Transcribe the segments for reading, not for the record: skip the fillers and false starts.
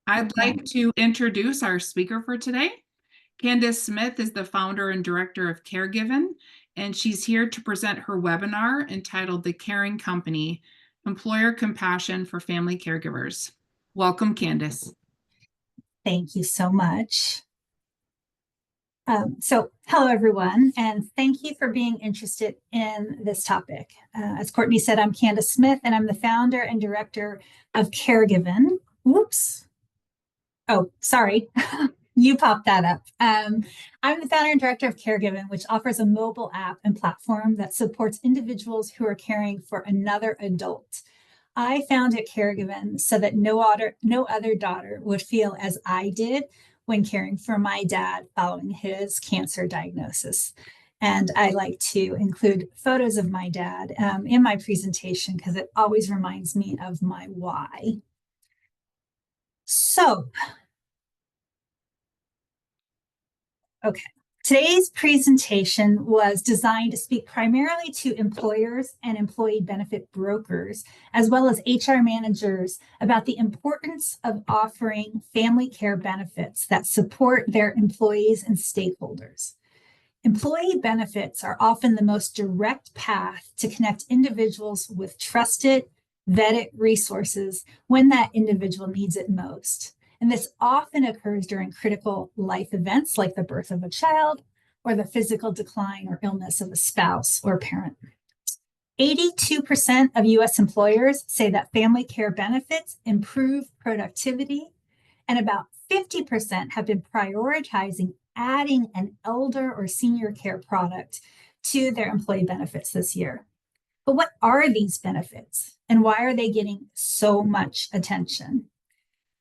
I'd like to introduce our speaker for today. Candice Smith is the founder and director of Caregiving, and she's here to present her webinar entitled The Caring Company, Employer Compassion for Family Caregivers. Welcome, Candice. Thank you so much. Hello, everyone, and thank you for being interested in this topic. As Courtney said, I'm Candice Smith, and I'm the founder and director of Caregiving. Whoops. Oh, sorry. You popped that up. I'm the founder and director of Caregiving, which offers a mobile app and platform that supports individuals who are caring for another adult. I founded Caregiving so that no other daughter would feel as I did when caring for my dad following his cancer diagnosis. And I like to include photos of my dad in my presentation because it always reminds me of my why. Okay. Today's presentation was designed to speak primarily to employers and employee benefit brokers, as well as HR managers, about the importance of offering family care benefits that support their employees and stakeholders. Employee benefits are often the most direct path to connect individuals with trusted, vetted resources when that individual needs it most. And this often occurs during critical life events like the birth of a child or the physical decline or illness of a spouse or parent. 82% of US employers say that family care benefits improve productivity, and about 50% have been prioritizing adding an elder or senior care product to their employee benefits this year. But what are these benefits, and why are they getting so much attention?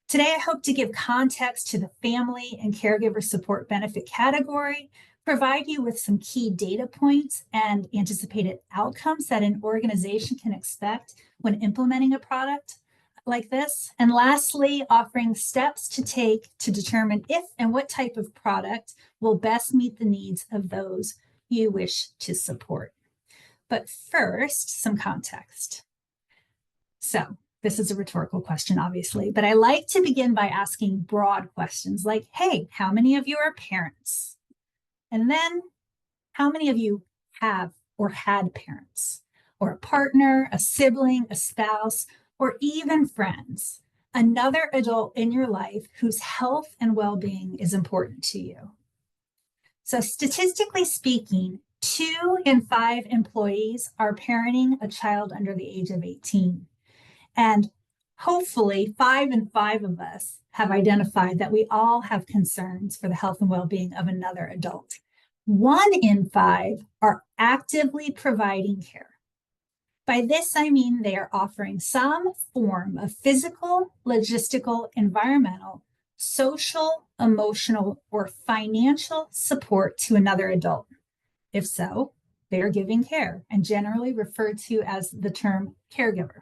Today, I hope to give context to the family and caregiver support benefit category, provide you with some key data points and anticipated outcomes that an organization can expect when implementing a product like this. And lastly, offering steps to take to determine if and what type of product will best meet the needs of those you wish to support. But first, some context. So, this is a rhetorical question, obviously, but I like to begin by asking broad questions like, hey, how many of you are parents? And then, how many of you have or had parents, or a partner, a sibling, a spouse, or even friends, another adult in your life whose health and well-being is important to you? So statistically speaking, 2 in 5 employees are parenting a child under the age of 18. And hopefully 5 in 5 of us have identified that we all have concerns for the health and well-being of another adult. 1 in 5 are actively providing care. By this, I mean they are offering some form of physical, logistical, environmental, social, emotional, or financial support to another adult. If so, they are giving care and generally referred to as the term caregiver.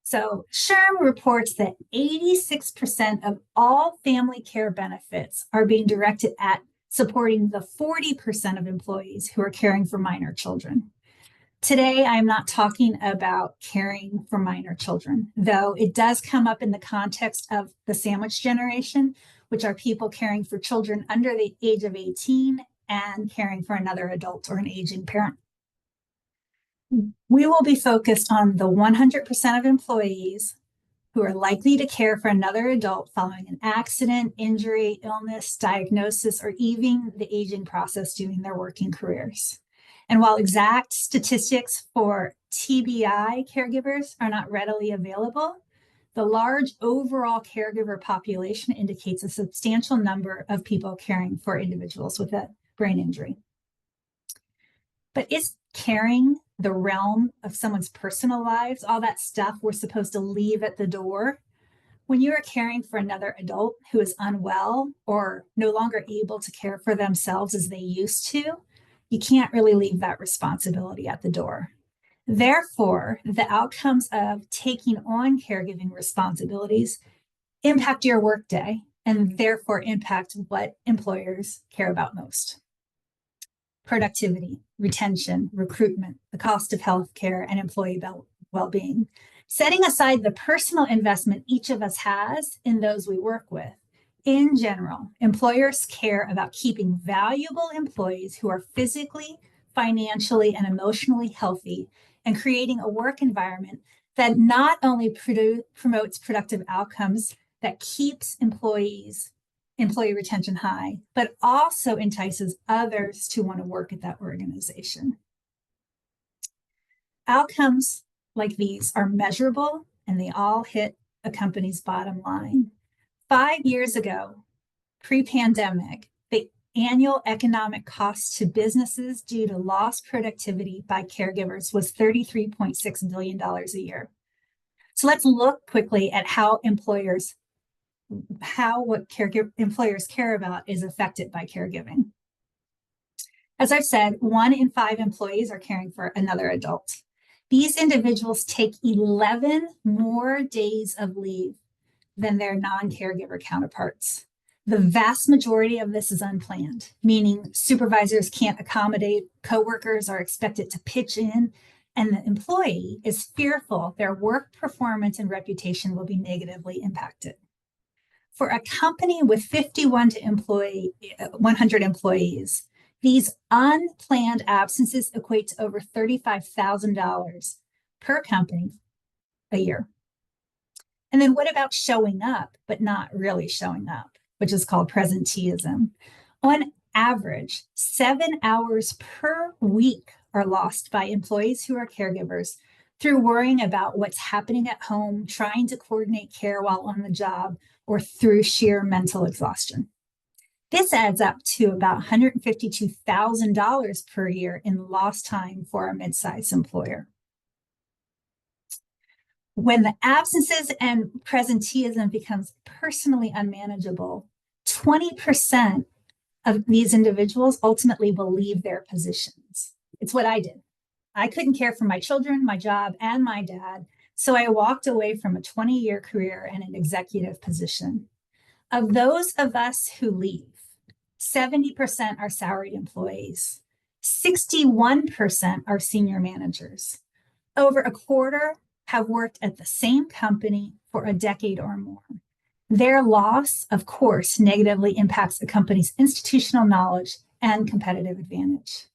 So SHRM reports that 86% of all family care benefits are being directed at supporting the 40% of employees who are caring for minor children. Today, I'm not talking about caring for minor children, though it does come up in the context of the sandwich generation, which are people caring for children under the age of 18 and caring for another adult or an aging parent. We will be focused on the 100% of employees who are likely to care for another adult following an accident, injury, illness, diagnosis, or even the aging process during their working careers. And while exact statistics for TBI caregivers are not readily available, the large overall caregiver population indicates a substantial number of people caring for individuals with a brain injury. But is caring the realm of someone's personal lives, all that stuff we're supposed to leave at the door? When you are caring for another adult who is unwell or no longer able to care for themselves as they used to, you can't really leave that responsibility at the door. Therefore, the outcomes of taking on caregiving responsibilities impact your workday and therefore impact what employers care about most. Productivity, retention, recruitment, the cost of healthcare, and employee well-being. Setting aside the personal investment each of us has in those we work with, in general, employers care about keeping valuable employees who are physically, financially, and emotionally healthy and creating a work environment that not only promotes productive outcomes, that keeps employee retention high, but also entices others to want to work at that organization. Outcomes like these are measurable and they all hit a company's bottom line. 5 years ago, pre-pandemic, the annual economic cost to businesses due to lost productivity by caregivers was $33.6 billion a year. So let's look quickly at how employers care about is affected by caregiving. As I've said, 1 in 5 employees are caring for another adult. These individuals take 11 more days of leave than their non-caregiver counterparts. The vast majority of this is unplanned, meaning supervisors can't accommodate, coworkers are expected to pitch in, and the employee is fearful their work performance and reputation will be negatively impacted. For a company with 100 employees, these unplanned absences equate to over $35,000 per company a year. And then what about showing up, but not really showing up, which is called presenteeism? On average, 7 hours per week are lost by employees who are caregivers through worrying about what's happening at home, trying to coordinate care while on the job, or through sheer mental exhaustion. This adds up to about $152,000 per year in lost time for a mid-sized employer. When the absences and presenteeism becomes personally unmanageable, 20% of these individuals ultimately will leave their positions. It's what I did. I couldn't care for my children, my job, and my dad, so I walked away from a 20-year career and an executive position. Of those of us who leave, 70% are salaried employees. 61% are senior managers. Over a quarter have worked at the same company for a decade or more. Their loss, of course, negatively impacts a company's institutional knowledge and competitive advantage.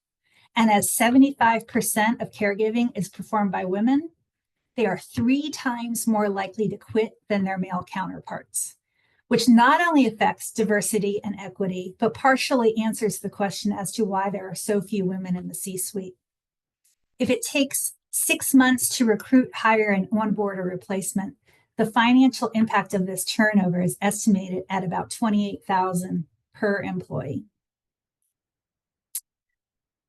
And as 75% of caregiving is performed by women, they are 3 times more likely to quit than their male counterparts, which not only affects diversity and equity, but partially answers the question as to why there are so few women in the C-suite. If it takes 6 months to recruit, hire, and onboard a replacement, the financial impact of this turnover is estimated at about $28,000 per employee.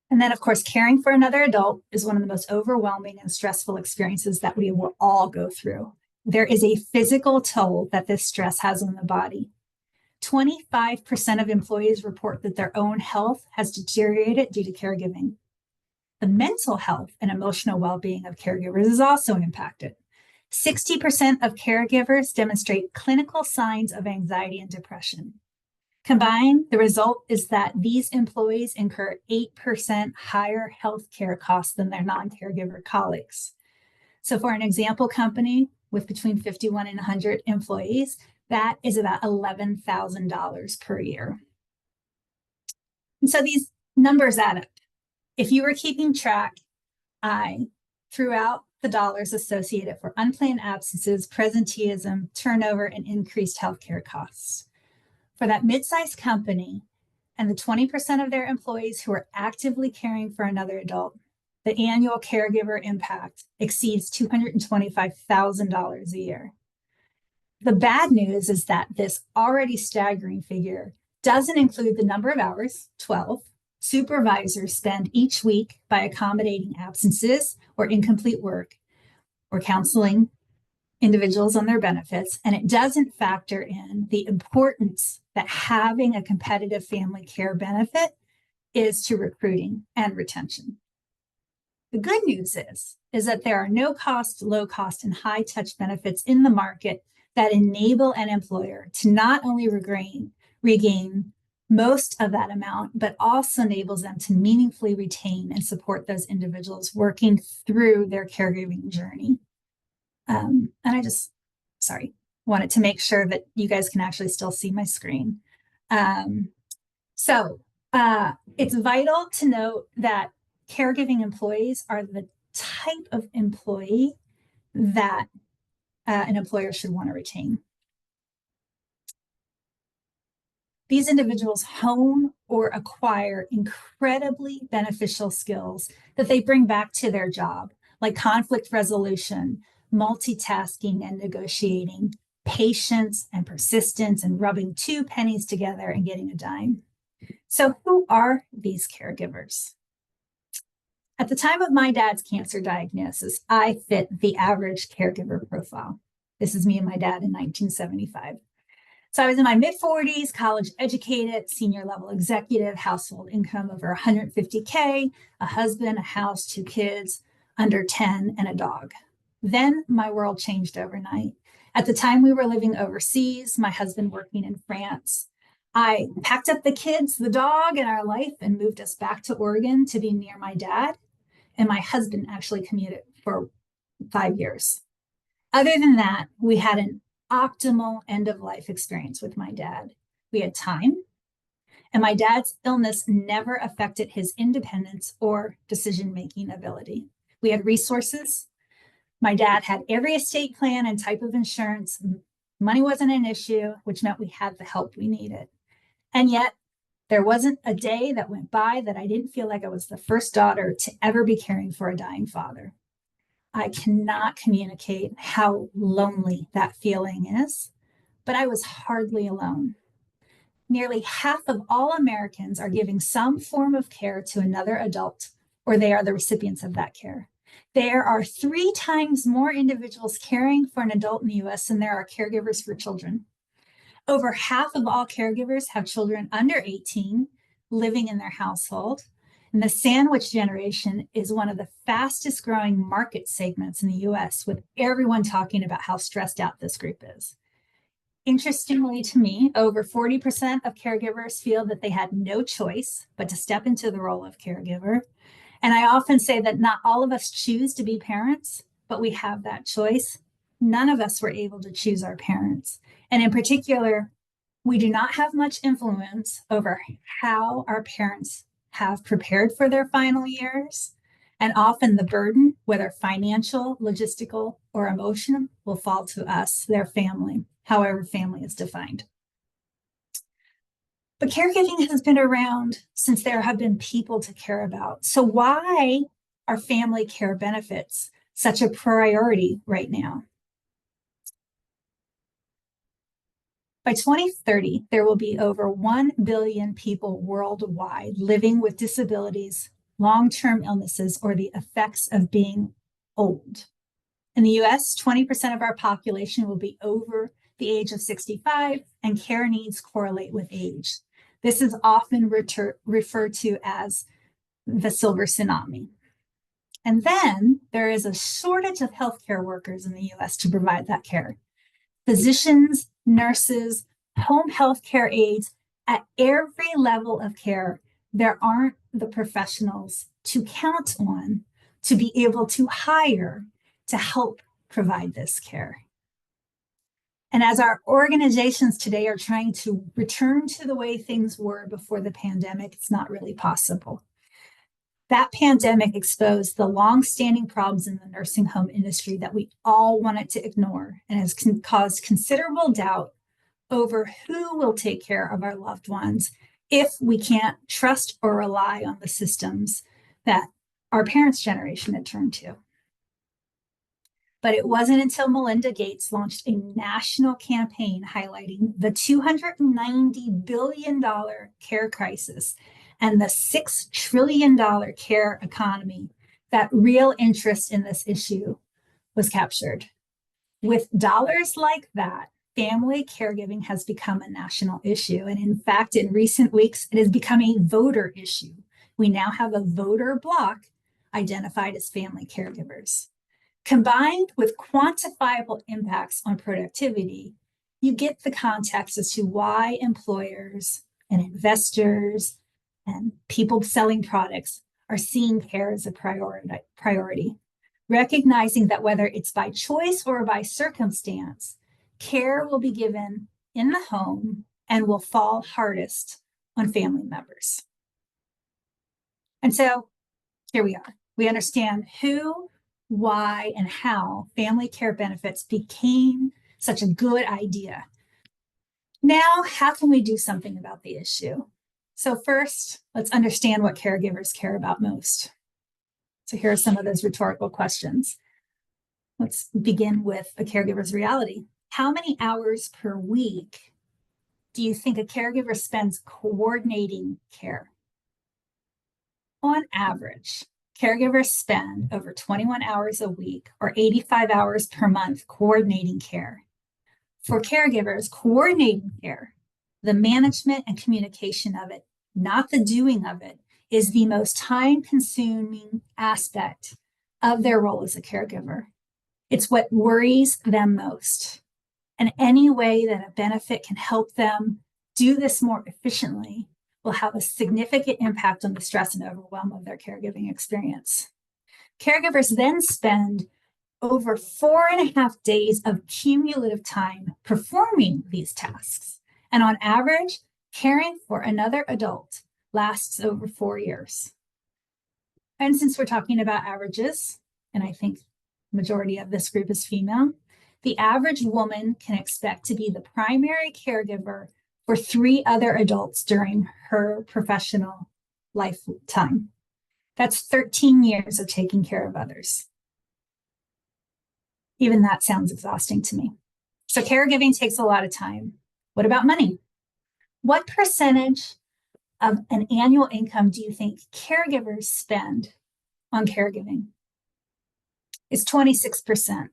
And then, of course, caring for another adult is one of the most overwhelming and stressful experiences that we will all go through. There is a physical toll that this stress has on the body. 25% of employees report that their own health has deteriorated due to caregiving. The mental health and emotional well-being of caregivers is also impacted. 60% of caregivers demonstrate clinical signs of anxiety and depression. Combined, the result is that these employees incur 8% higher healthcare costs than their non-caregiver colleagues. So for an example company with between 51 and 100 employees, that is about $11,000 per year. And so these numbers add up. If you were keeping track, I threw out the dollars associated for unplanned absences, presenteeism, turnover, and increased healthcare costs. For that mid-sized company and the 20% of their employees who are actively caring for another adult, the annual caregiver impact exceeds $225,000 a year. The bad news is that this already staggering figure doesn't include the number of hours, 12, supervisors spend each week by accommodating absences or incomplete work or counseling individuals on their benefits, and it doesn't factor in the importance that having a competitive family care benefit is to recruiting and retention. The good news is that there are no cost, low cost, and high touch benefits in the market that enable an employer to not only regain most of that amount, but also enables them to meaningfully retain and support those individuals working through their caregiving journey. And I just, sorry, wanted to make sure that you guys can actually still see my screen. Um, so it's vital to note that caregiving employees are the type of employee that an employer should want to retain. These individuals hone or acquire incredibly beneficial skills that they bring back to their job, like conflict resolution, multitasking and negotiating, patience and persistence, and rubbing two pennies together and getting a dime. So, who are these caregivers? At the time of my dad's cancer diagnosis, I fit the average caregiver profile. This is me and my dad in 1975. So I was in my mid 40s, college educated, senior level executive, household income over 150K, a husband, a house, two kids, under 10, and a dog. Then my world changed overnight. At the time we were living overseas, my husband working in France. I packed up the kids, the dog, and our life and moved us back to Oregon to be near my dad. And my husband actually commuted for 5 years. Other than that, we had an optimal end of life experience with my dad. We had time, and my dad's illness never affected his independence or decision making ability. We had resources. My dad had every estate plan and type of insurance. Money wasn't an issue, which meant we had the help we needed. And yet, there wasn't a day that went by that I didn't feel like I was the first daughter to ever be caring for a dying father. I cannot communicate how lonely that feeling is, but I was hardly alone. Nearly half of all Americans are giving some form of care to another adult, or they are the recipients of that care. There are 3 times more individuals caring for an adult in the US than there are caregivers for children. Over half of all caregivers have children under 18 living in their household. And the sandwich generation is one of the fastest growing market segments in the US, with everyone talking about how stressed out this group is. Interestingly to me, over 40% of caregivers feel that they had no choice but to step into the role of caregiver. And I often say that not all of us choose to be parents, but we have that choice. None of us were able to choose our parents. And in particular, we do not have much influence over how our parents have prepared for their final years. And often the burden, whether financial, logistical, or emotional, will fall to us, their family, however family is defined. But caregiving has been around since there have been people to care about. So why are family care benefits such a priority right now? By 2030, there will be over 1 billion people worldwide living with disabilities, long-term illnesses, or the effects of being old. In the US, 20% of our population will be over the age of 65, and care needs correlate with age. This is often referred to as the silver tsunami. And then there is a shortage of healthcare workers in the US to provide that care. Physicians, nurses, home health care aides, at every level of care, there aren't the professionals to count on to be able to hire to help provide this care. And as our organizations today are trying to return to the way things were before the pandemic, it's not really possible. That pandemic exposed the long-standing problems in the nursing home industry that we all wanted to ignore, and has caused considerable doubt over who will take care of our loved ones if we can't trust or rely on the systems that our parents' generation had turned to. But it wasn't until Melinda Gates launched a national campaign highlighting the $290 billion care crisis and the $6 trillion care economy that real interest in this issue was captured. With dollars like that, family caregiving has become a national issue. And in fact, in recent weeks, it has become a voter issue. We now have a voter bloc identified as family caregivers. Combined with quantifiable impacts on productivity, you get the context as to why employers and investors and people selling products are seeing care as a priority. recognizing that whether it's by choice or by circumstance, care will be given in the home and will fall hardest on family members. And so here we are. We understand who, why, and how family care benefits became such a good idea. Now, how can we do something about the issue? So first, let's understand what caregivers care about most. So here are some of those rhetorical questions. Let's begin with a caregiver's reality. How many hours per week do you think a caregiver spends coordinating care? On average, caregivers spend over 21 hours a week or 85 hours per month coordinating care. For caregivers, coordinating care, the management and communication of it, not the doing of it, is the most time-consuming aspect of their role as a caregiver. It's what worries them most. And any way that a benefit can help them do this more efficiently will have a significant impact on the stress and overwhelm of their caregiving experience. Caregivers then spend over 4.5 days of cumulative time performing these tasks. And on average, caring for another adult lasts over 4 years. And since we're talking about averages, and I think the majority of this group is female, the average woman can expect to be the primary caregiver for 3 other adults during her professional lifetime. That's 13 years of taking care of others. Even that sounds exhausting to me. So caregiving takes a lot of time. What about money? What percentage of an annual income do you think caregivers spend on caregiving? It's 26%.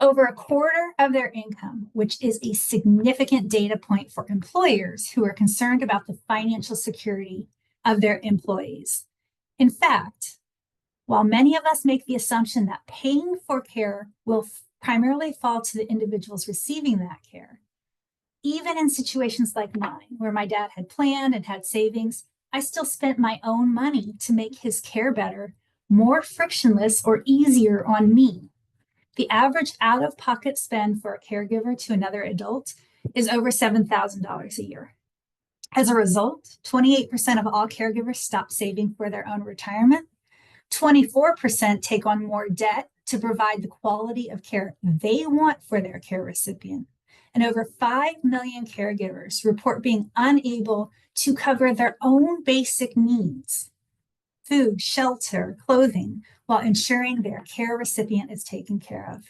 Over a quarter of their income, which is a significant data point for employers who are concerned about the financial security of their employees. In fact, while many of us make the assumption that paying for care will primarily fall to the individuals receiving that care, even in situations like mine, where my dad had planned and had savings, I still spent my own money to make his care better, more frictionless, or easier on me. The average out-of-pocket spend for a caregiver to another adult is over $7,000 a year. As a result, 28% of all caregivers stop saving for their own retirement. 24% take on more debt to provide the quality of care they want for their care recipient. And over 5 million caregivers report being unable to cover their own basic needs, food, shelter, clothing, while ensuring their care recipient is taken care of.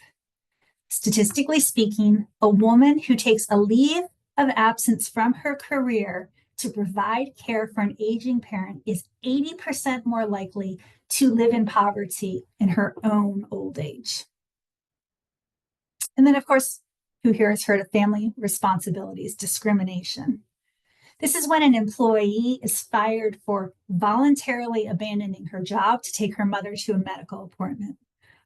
Statistically speaking, a woman who takes a leave of absence from her career to provide care for an aging parent is 80% more likely to live in poverty in her own old age. And then, of course, who here has heard of family responsibilities discrimination? This is when an employee is fired for voluntarily abandoning her job to take her mother to a medical appointment,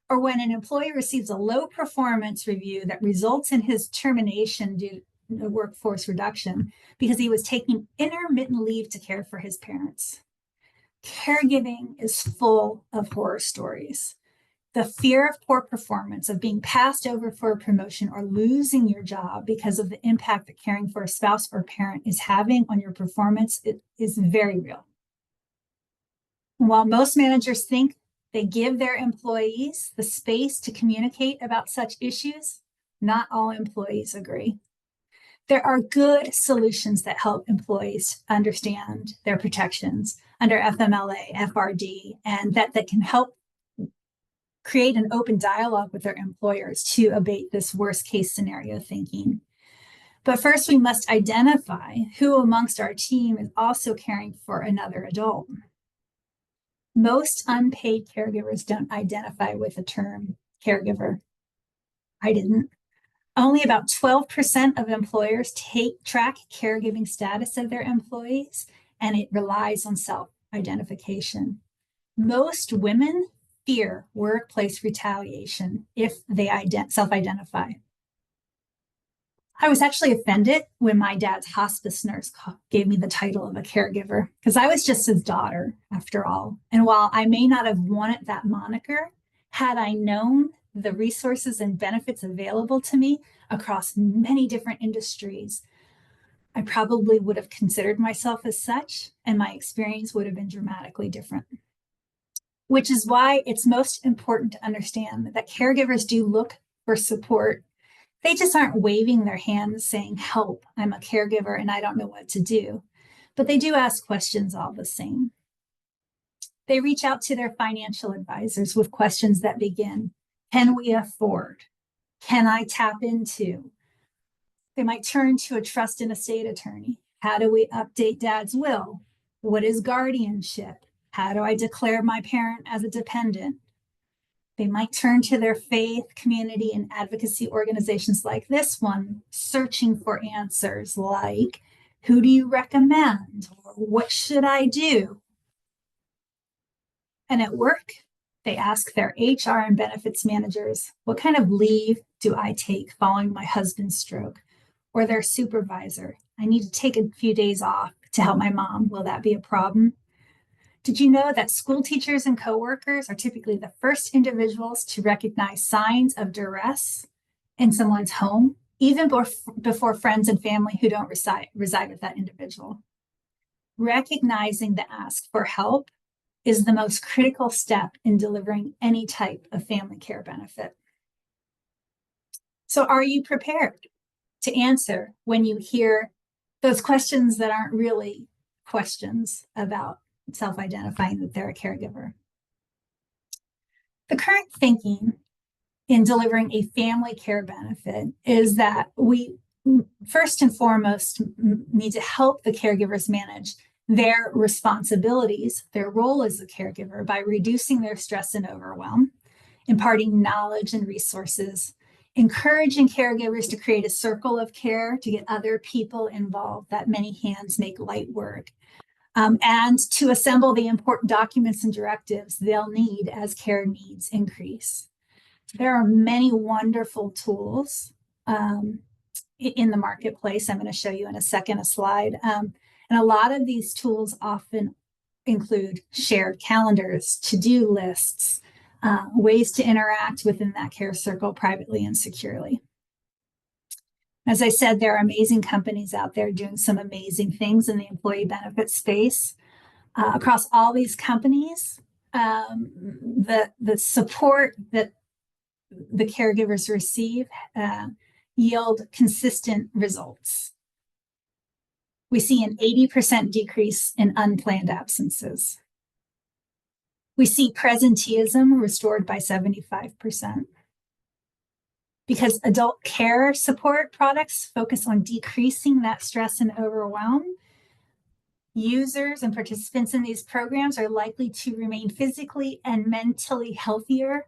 or when an employee receives a low performance review that results in his termination due to a workforce reduction because he was taking intermittent leave to care for his parents. Caregiving is full of horror stories. The fear of poor performance, of being passed over for a promotion or losing your job because of the impact that caring for a spouse or parent is having on your performance, it is very real. And while most managers think they give their employees the space to communicate about such issues, not all employees agree. There are good solutions that help employees understand their protections under FMLA, FRD, and that can help create an open dialogue with their employers to abate this worst case scenario thinking. But first, we must identify who amongst our team is also caring for another adult. Most unpaid caregivers don't identify with the term caregiver. I didn't. Only about 12% of employers track caregiving status of their employees, and it relies on self-identification. Most women fear workplace retaliation if they self-identify. I was actually offended when my dad's hospice nurse gave me the title of a caregiver because I was just his daughter, after all. And while I may not have wanted that moniker, Had I known the resources and benefits available to me across many different industries, I probably would have considered myself as such, and my experience would have been dramatically different. Which is why it's most important to understand that caregivers do look for support. They just aren't waving their hands saying, help, I'm a caregiver and I don't know what to do. But they do ask questions all the same. They reach out to their financial advisors with questions that begin, can we afford? Can I tap into? They might turn to a trust and estate attorney. How do we update dad's will? What is guardianship? How do I declare my parent as a dependent? They might turn to their faith, community, and advocacy organizations like this one, searching for answers like, who do you recommend? Or what should I do? And at work, they ask their HR and benefits managers, what kind of leave do I take following my husband's stroke? Or their supervisor, I need to take a few days off to help my mom. Will that be a problem? Did you know that school teachers and coworkers are typically the first individuals to recognize signs of duress in someone's home, even before friends and family who don't reside with that individual? Recognizing the ask for help is the most critical step in delivering any type of family care benefit. So are you prepared to answer when you hear those questions that aren't really questions about self-identifying that they're a caregiver? The current thinking in delivering a family care benefit is that we first and foremost need to help the caregivers manage their responsibilities, their role as a caregiver, by reducing their stress and overwhelm, imparting knowledge and resources, encouraging caregivers to create a circle of care to get other people involved, that many hands make light work, and to assemble the important documents and directives they'll need as care needs increase. There are many wonderful tools in the marketplace. I'm going to show you in a second a slide. And a lot of these tools often include shared calendars, to-do lists, ways to interact within that care circle privately and securely. As I said, there are amazing companies out there doing some amazing things in the employee benefit space. Across all these companies, the support that the caregivers receive yield consistent results. We see an 80% decrease in unplanned absences. We see presenteeism restored by 75%. Because adult care support products focus on decreasing that stress and overwhelm, users and participants in these programs are likely to remain physically and mentally healthier,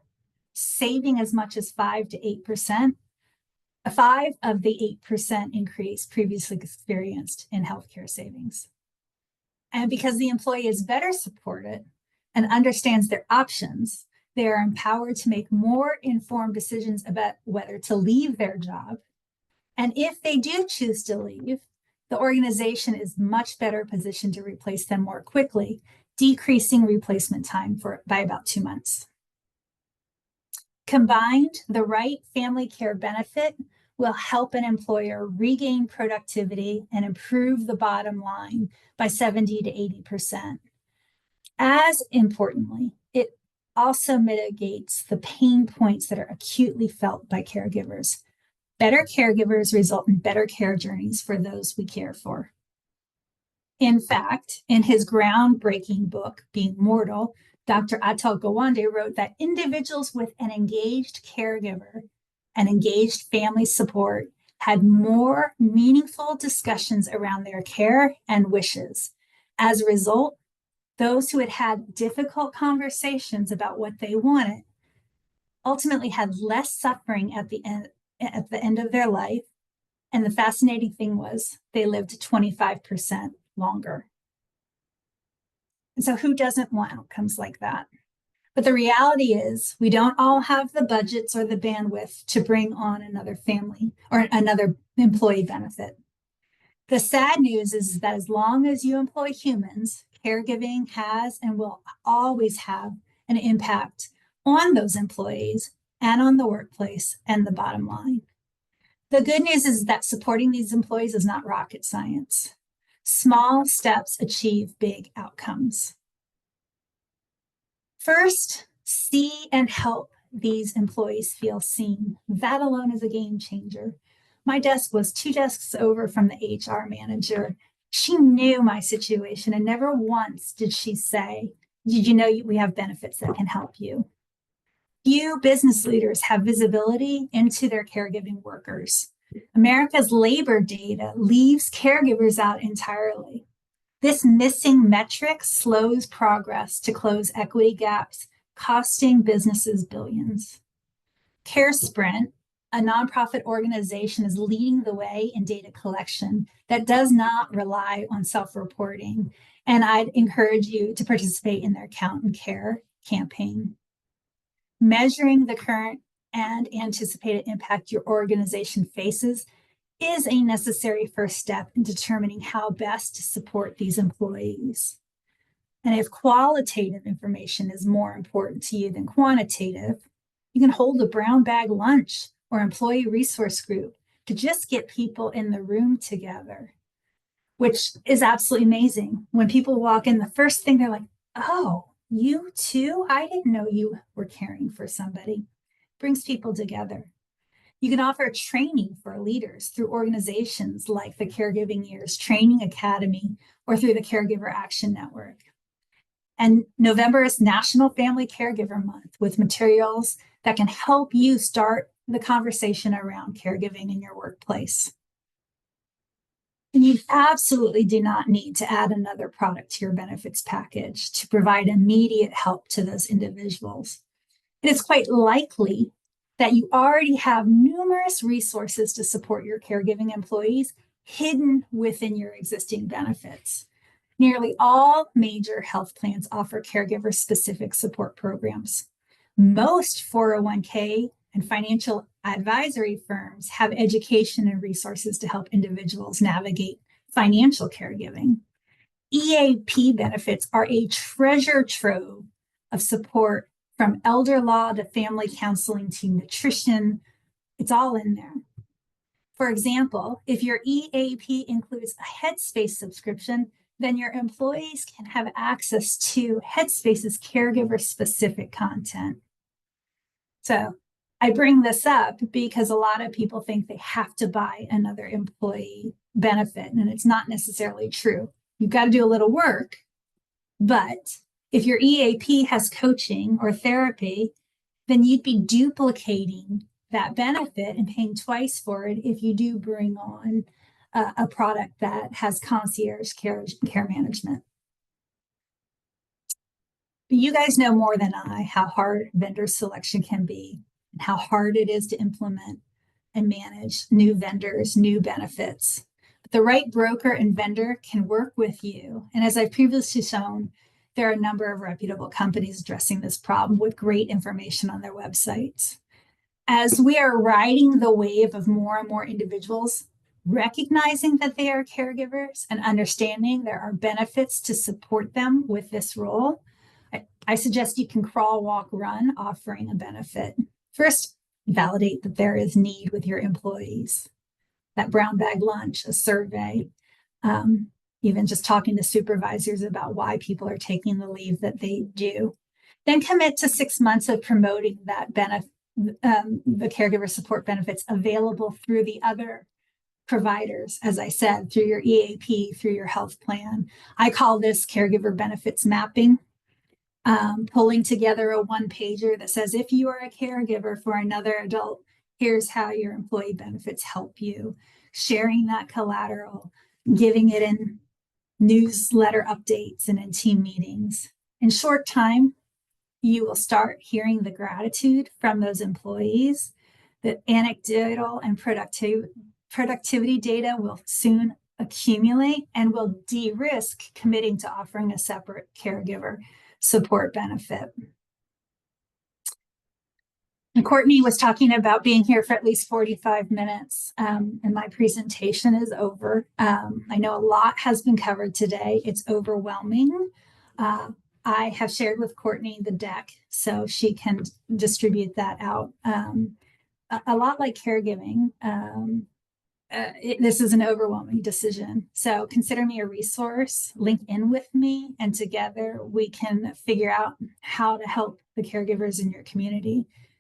saving as much as 5 to 8%. 5 of the 8% increase previously experienced in healthcare savings. And because the employee is better supported and understands their options, they are empowered to make more informed decisions about whether to leave their job. And if they do choose to leave, the organization is much better positioned to replace them more quickly, decreasing replacement time by about 2 months. Combined, the right family care benefit will help an employer regain productivity and improve the bottom line by 70 to 80%. As importantly, it also mitigates the pain points that are acutely felt by caregivers. Better caregivers result in better care journeys for those we care for. In fact, in his groundbreaking book, Being Mortal, Dr. Atal Gawande wrote that individuals with an engaged caregiver and engaged family support had more meaningful discussions around their care and wishes. As a result, those who had had difficult conversations about what they wanted ultimately had less suffering at the end of their life. And the fascinating thing was they lived 25% longer. And so who doesn't want outcomes like that? But the reality is we don't all have the budgets or the bandwidth to bring on another family or another employee benefit. The sad news is that as long as you employ humans, caregiving has and will always have an impact on those employees and on the workplace and the bottom line. The good news is that supporting these employees is not rocket science. Small steps achieve big outcomes. First, see and help these employees feel seen. That alone is a game changer. My desk was 2 desks over from the HR manager. She knew my situation, and never once did she say, "Did you know we have benefits that can help you?" Few business leaders have visibility into their caregiving workers. America's labor data leaves caregivers out entirely. This missing metric slows progress to close equity gaps, costing businesses billions. CareSprint, a nonprofit organization, is leading the way in data collection that does not rely on self-reporting. And I'd encourage you to participate in their Count and Care campaign. Measuring the current and anticipated impact your organization faces is a necessary first step in determining how best to support these employees. And if qualitative information is more important to you than quantitative, you can hold a brown bag lunch or employee resource group to just get people in the room together, which is absolutely amazing. When people walk in, the first thing they're like, "Oh, you too? I didn't know you were caring for somebody." Brings people together. You can offer training for leaders through organizations like the Caregiving Years Training Academy or through the Caregiver Action Network. And November is National Family Caregiver Month with materials that can help you start the conversation around caregiving in your workplace. And you absolutely do not need to add another product to your benefits package to provide immediate help to those individuals. It is quite likely that you already have numerous resources to support your caregiving employees hidden within your existing benefits. Nearly all major health plans offer caregiver-specific support programs. Most 401k and financial advisory firms have education and resources to help individuals navigate financial caregiving. EAP benefits are a treasure trove of support, from elder law to family counseling to nutrition. It's all in there. For example, if your EAP includes a Headspace subscription, then your employees can have access to Headspace's caregiver-specific content. So I bring this up because a lot of people think they have to buy another employee benefit, and it's not necessarily true. You've got to do a little work, but if your EAP has coaching or therapy, then you'd be duplicating that benefit and paying twice for it if you do bring on a product that has concierge care management. But you guys know more than I how hard vendor selection can be and how hard it is to implement and manage new vendors, new benefits. But the right broker and vendor can work with you. And as I've previously shown, there are a number of reputable companies addressing this problem with great information on their websites. As we are riding the wave of more and more individuals recognizing that they are caregivers and understanding there are benefits to support them with this role, I suggest you can crawl, walk, run, offering a benefit. First, validate that there is need with your employees. That brown bag lunch, a survey, even just talking to supervisors about why people are taking the leave that they do. Then commit to 6 months of promoting that benefit, the caregiver support benefits available through the other providers, as I said, through your EAP, through your health plan. I call this caregiver benefits mapping. Pulling together a one-pager that says, if you are a caregiver for another adult, here's how your employee benefits help you. Sharing that collateral, giving it in newsletter updates and in team meetings. In short time, you will start hearing the gratitude from those employees. The anecdotal and productivity data will soon accumulate and will de-risk committing to offering a separate caregiver support benefit. And Courtney was talking about being here for at least 45 minutes, and my presentation is over. I know a lot has been covered today. It's overwhelming. I have shared with Courtney the deck so she can distribute that out. A lot like caregiving, this is an overwhelming decision. So consider me a resource, link in with me, and together we can figure out how to help the caregivers in your community.